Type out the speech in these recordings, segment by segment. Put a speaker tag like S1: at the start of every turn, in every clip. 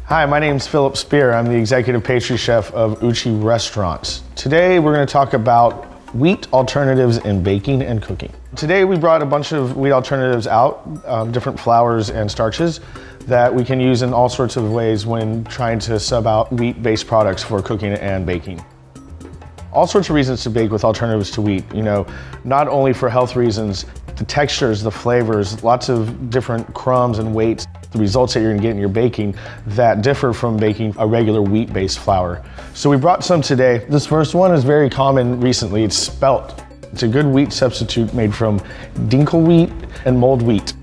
S1: Hi, my name's Philip Speer. I'm the executive pastry chef of Uchi Restaurants. Today we're going to talk about wheat alternatives in baking and cooking. Today we brought a bunch of wheat alternatives out, different flours and starches that we can use in all sorts of ways when trying to sub out wheat-based products for cooking and baking. All sorts of reasons to bake with alternatives to wheat, not only for health reasons, the textures, the flavors, lots of different crumbs and weights, the results that you're gonna get in your baking that differ from baking a regular wheat-based flour. So we brought some today. This first one is very common recently. It's spelt. It's a good wheat substitute made from dinkel wheat and mulled wheat.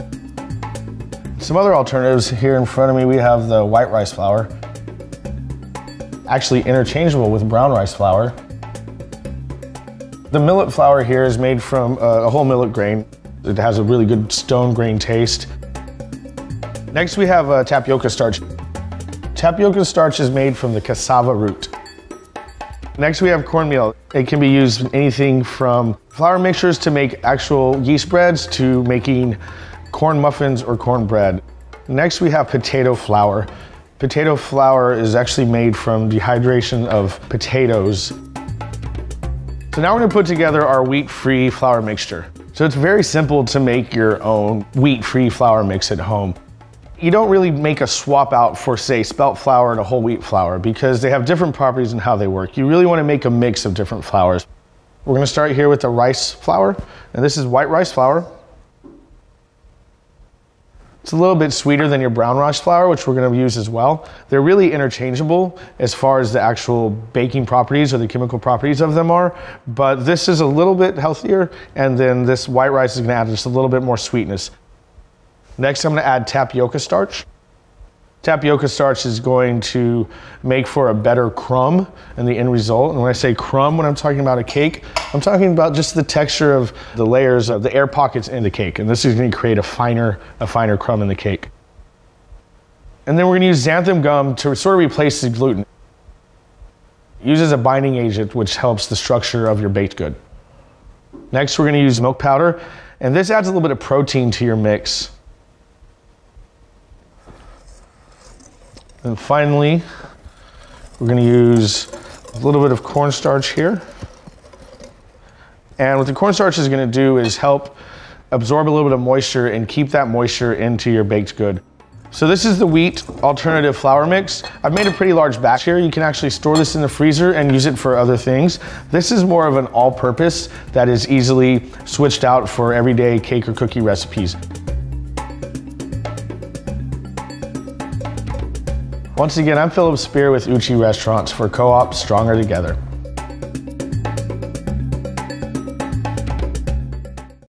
S1: Some other alternatives here in front of me, we have the white rice flour, actually interchangeable with brown rice flour. The millet flour here is made from a whole millet grain. It has a really good stone grain taste. Next we have tapioca starch. Tapioca starch is made from the cassava root. Next we have cornmeal. It can be used in anything from flour mixtures to make actual yeast breads to making corn muffins or cornbread. Next we have potato flour. Potato flour is actually made from dehydration of potatoes. So now we're gonna put together our wheat-free flour mixture. So it's very simple to make your own wheat-free flour mix at home. You don't really make a swap out for, say, spelt flour to whole wheat flour because they have different properties in how they work. You really wanna make a mix of different flours. We're gonna start here with the rice flour, and this is white rice flour. It's a little bit sweeter than your brown rice flour, which we're gonna use as well. They're really interchangeable as far as the actual baking properties or the chemical properties of them are, but this is a little bit healthier, and then this white rice is gonna add just a little bit more sweetness. Next, I'm gonna add tapioca starch. Tapioca starch is going to make for a better crumb in the end result. And when I say crumb, when I'm talking about a cake, I'm talking about just the texture of the layers of the air pockets in the cake. And this is gonna create a finer crumb in the cake. And then we're gonna use xanthan gum to sort of replace the gluten. It uses a binding agent which helps the structure of your baked good. Next, we're gonna use milk powder. And this adds a little bit of protein to your mix. And finally, we're gonna use a little bit of cornstarch here. And what the cornstarch is gonna do is help absorb a little bit of moisture and keep that moisture into your baked good. So this is the wheat alternative flour mix. I've made a pretty large batch here. You can actually store this in the freezer and use it for other things. This is more of an all-purpose that is easily switched out for everyday cake or cookie recipes. Once again, I'm Philip Speer with Uchi Restaurants for Co+op Stronger Together.